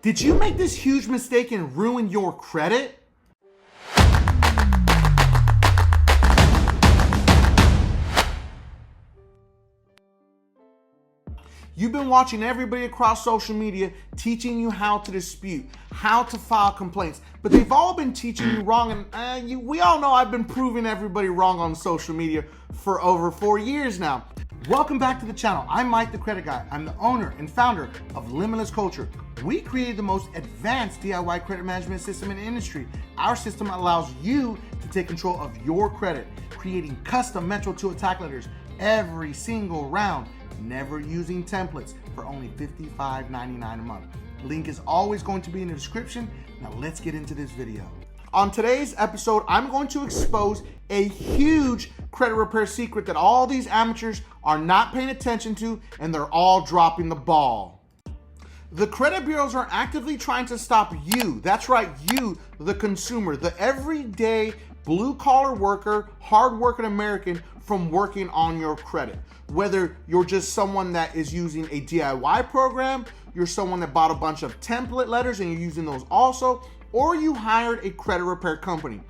Did you make this huge mistake and ruin your credit? You've been watching everybody across social media teaching you how to dispute, how to file complaints, but they've all been teaching you wrong, and we all know I've been proving everybody wrong on social media for over 4 years now. Welcome back to the channel. I'm Mike the Credit Guy. I'm the owner and founder of Limitless Culture. We created the most advanced DIY credit management system in the industry. Our system allows you to take control of your credit, creating custom Metro 2 attack letters every single round, never using templates, for only $55.99 a month. Link is always going to be in the description. Now let's get into this video. On today's episode, I'm going to expose a huge credit repair secret that all these amateurs are not paying attention to, and they're all dropping the ball. The credit bureaus are actively trying to stop you, that's right, you, the consumer, the everyday blue-collar worker, hard-working American, from working on your credit. Whether you're just someone that is using a DIY program, you're someone that bought a bunch of template letters and you're using those also, or you hired a credit repair company.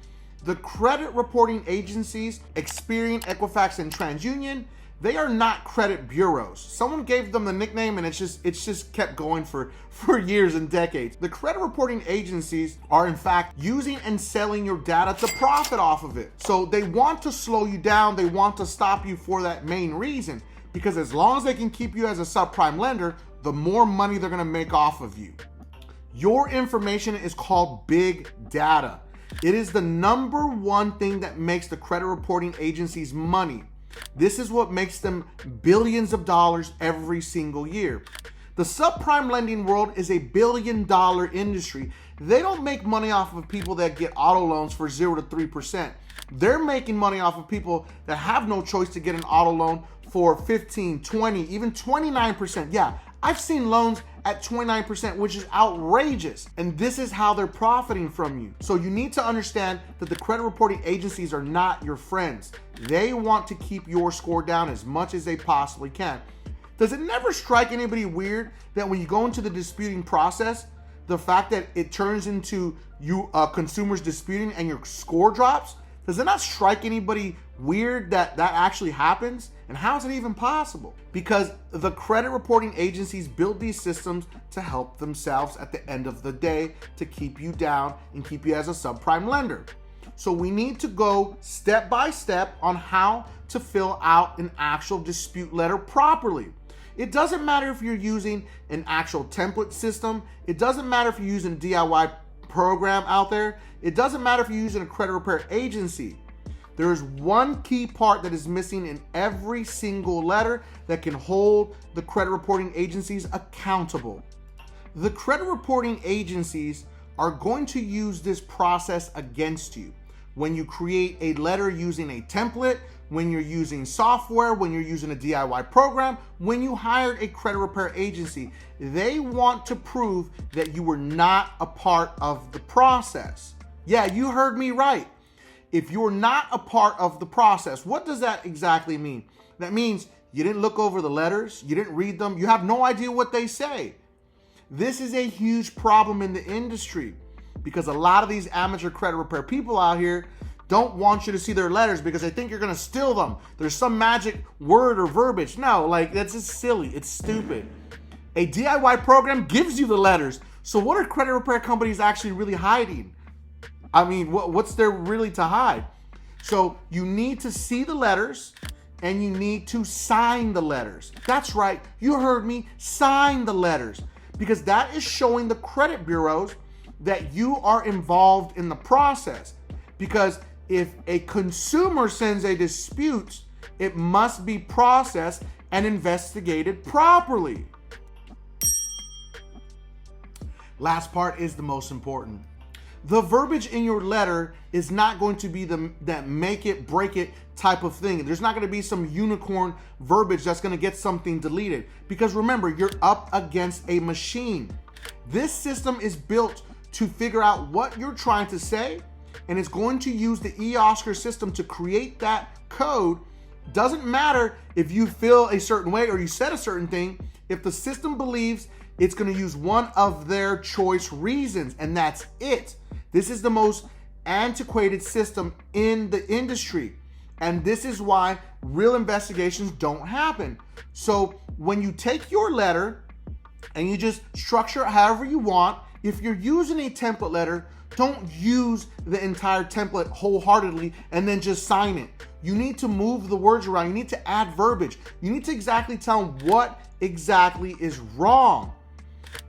The credit reporting agencies, Experian, Equifax, and TransUnion, they are not credit bureaus. Someone gave them the nickname and it's just kept going for years and decades. The credit reporting agencies are in fact using and selling your data to profit off of it. So they want to slow you down, they want to stop you for that main reason, because as long as they can keep you as a subprime lender, the more money they're gonna make off of you. Your information is called big data. It is the number one thing that makes the credit reporting agencies money. This is what makes them billions of dollars every single year. The subprime lending world is a billion-dollar industry. They don't make money off of people that get auto loans for 0 to 3%. They're making money off of people that have no choice to get an auto loan for 15, 20, even 29%. Yeah, I've seen loans at 29%, which is outrageous. And this is how they're profiting from you. So you need to understand that the credit reporting agencies are not your friends. They want to keep your score down as much as they possibly can. Does it never strike anybody weird that when you go into the disputing process, the fact that it turns into you consumers disputing and your score drops? Does it not strike anybody weird that that actually happens? And how is it even possible? Because the credit reporting agencies build these systems to help themselves at the end of the day, to keep you down and keep you as a subprime lender. So we need to go step by step on how to fill out an actual dispute letter properly. It doesn't matter if you're using an actual template system. It doesn't matter if you're using a DIY program out there. It doesn't matter if you're using a credit repair agency. There is one key part that is missing in every single letter that can hold the credit reporting agencies accountable. The credit reporting agencies are going to use this process against you. When you create a letter using a template, when you're using software, when you're using a DIY program, when you hired a credit repair agency, they want to prove that you were not a part of the process. Yeah, you heard me right. If you're not a part of the process, what does that exactly mean? That means you didn't look over the letters, you didn't read them, you have no idea what they say. This is a huge problem in the industry because a lot of these amateur credit repair people out here don't want you to see their letters because they think you're gonna steal them. There's some magic word or verbiage. No, like that's just silly, it's stupid. A DIY program gives you the letters. So what are credit repair companies actually really hiding? I mean, what's there really to hide? So you need to see the letters and you need to sign the letters. That's right, you heard me, sign the letters, because that is showing the credit bureaus that you are involved in the process. Because if a consumer sends a dispute, it must be processed and investigated properly. Last part is the most important. The verbiage in your letter is not going to be that make it, break it type of thing. There's not going to be some unicorn verbiage that's going to get something deleted. Because remember, you're up against a machine. This system is built to figure out what you're trying to say, and it's going to use the eOscar system to create that code. Doesn't matter if you feel a certain way or you said a certain thing. If the system believes It's going to use one of their choice reasons, and that's it. This is the most antiquated system in the industry, and this is why real investigations don't happen. So when you take your letter and you just structure it however you want, if you're using a template letter, don't use the entire template wholeheartedly and then just sign it. You need to move the words around. You need to add verbiage. You need to exactly tell them what exactly is wrong.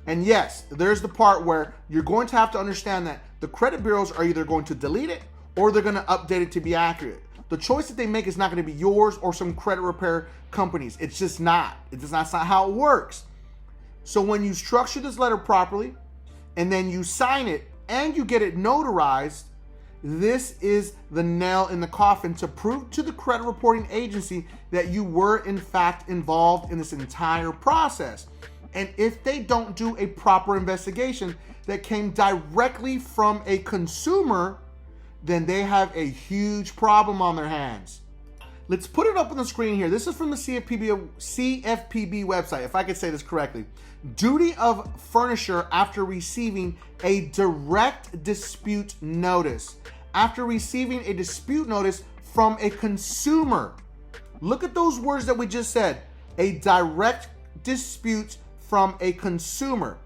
And yes, there's the part where you're going to have to understand that the credit bureaus are either going to delete it or they're going to update it to be accurate. The choice that they make is not going to be yours or some credit repair companies. It's just not. That's not how it works. So when you structure this letter properly and then you sign it and you get it notarized, this is the nail in the coffin to prove to the credit reporting agency that you were in fact involved in this entire process. And if they don't do a proper investigation that came directly from a consumer, then they have a huge problem on their hands. Let's put it up on the screen here. This is from the CFPB website, if I could say this correctly. Duty of furnisher after receiving a direct dispute notice. After receiving a dispute notice from a consumer. Look at those words that we just said. A direct dispute from a consumer.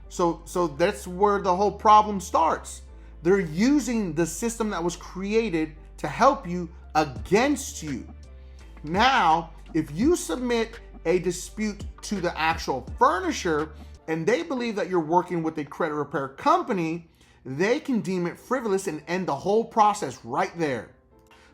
So that's where the whole problem starts. They're using the system that was created to help you against you. Now, if you submit a dispute to the actual furnisher and they believe that you're working with a credit repair company, they can deem it frivolous and end the whole process right there.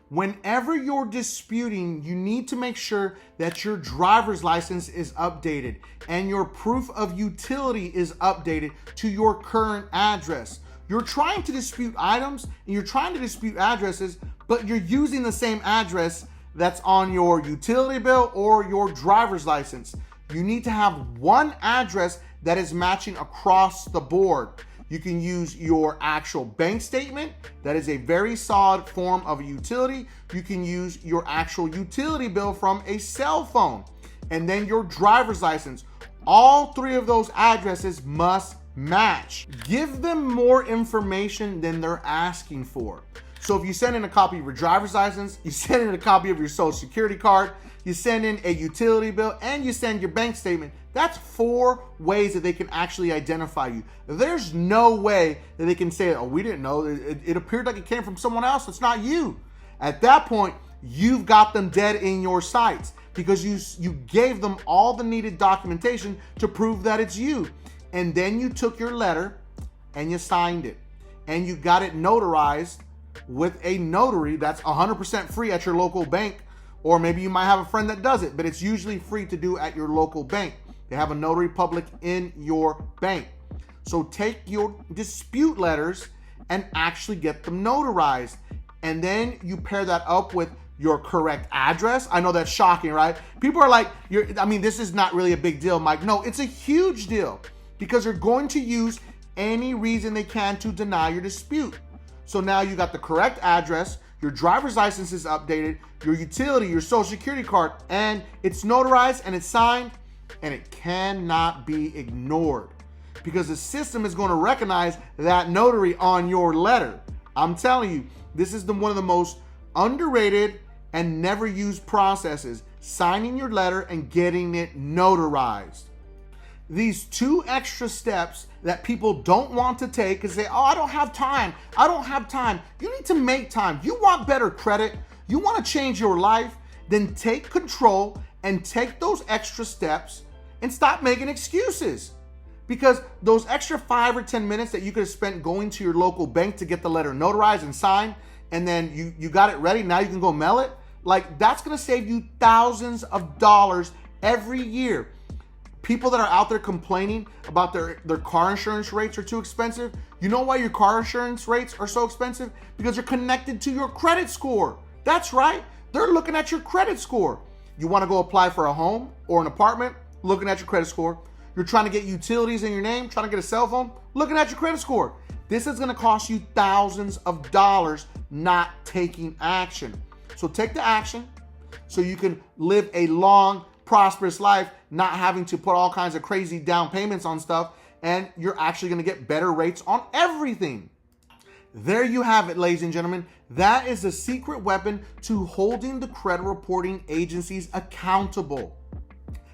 Whenever you're disputing, you need to make sure that your driver's license is updated and your proof of utility is updated to your current address. You're trying to dispute items and you're trying to dispute addresses, but you're using the same address that's on your utility bill or your driver's license. You need to have one address that is matching across the board. You can use your actual bank statement. That is a very solid form of a utility. You can use your actual utility bill from a cell phone. And then your driver's license. All three of those addresses must match. Give them more information than they're asking for. So if you send in a copy of your driver's license, you send in a copy of your social security card, you send in a utility bill, and you send your bank statement, that's 4 ways that they can actually identify you. There's no way that they can say, oh, we didn't know. It appeared like it came from someone else. It's not you. At that point, you've got them dead in your sights because you gave them all the needed documentation to prove that it's you. And then you took your letter and you signed it and you got it notarized with a notary that's 100% free at your local bank, or maybe you might have a friend that does it, but it's usually free to do at your local bank. They have a notary public in your bank. So take your dispute letters and actually get them notarized. And then you pair that up with your correct address. I know that's shocking, right? People are like, this is not really a big deal, Mike. No, it's a huge deal because they're going to use any reason they can to deny your dispute. So now you got the correct address, your driver's license is updated, your utility, your social security card, and it's notarized and it's signed, and it cannot be ignored because the system is going to recognize that notary on your letter. I'm telling you, this is one of the most underrated and never used processes, signing your letter and getting it notarized. These 2 extra steps that people don't want to take because they, I don't have time. I don't have time. You need to make time. You want better credit. You want to change your life. Then take control and take those extra steps and stop making excuses. Because those extra 5 or 10 minutes that you could have spent going to your local bank to get the letter notarized and signed, and then you got it ready, now you can go mail it, like that's going to save you thousands of dollars every year. People that are out there complaining about their car insurance rates are too expensive. You know why your car insurance rates are so expensive? Because they're connected to your credit score. That's right. They're looking at your credit score. You want to go apply for a home or an apartment, looking at your credit score. You're trying to get utilities in your name, trying to get a cell phone, looking at your credit score. This is going to cost you thousands of dollars not taking action. So take the action so you can live a long, prosperous life, not having to put all kinds of crazy down payments on stuff, and you're actually going to get better rates on everything. There you have it, ladies and gentlemen. That is the secret weapon to holding the credit reporting agencies accountable.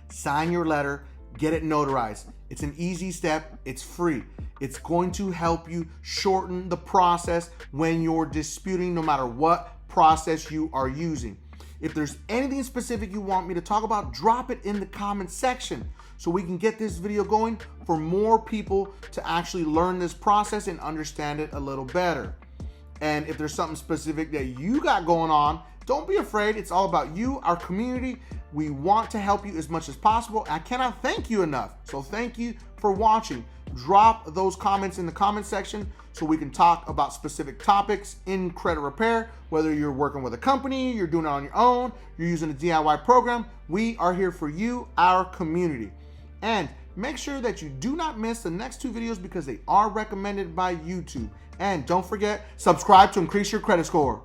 Sign your letter, get it notarized. It's an easy step, it's free. It's going to help you shorten the process when you're disputing, no matter what process you are using. If there's anything specific you want me to talk about, drop it in the comment section so we can get this video going for more people to actually learn this process and understand it a little better. And if there's something specific that you got going on, don't be afraid. It's all about you, our community. We want to help you as much as possible. I cannot thank you enough. So thank you for watching. Drop those comments in the comment section so we can talk about specific topics in credit repair, whether you're working with a company, you're doing it on your own, you're using a DIY program. We are here for you, our community. And make sure that you do not miss the next 2 videos because they are recommended by YouTube. And don't forget, subscribe to increase your credit score.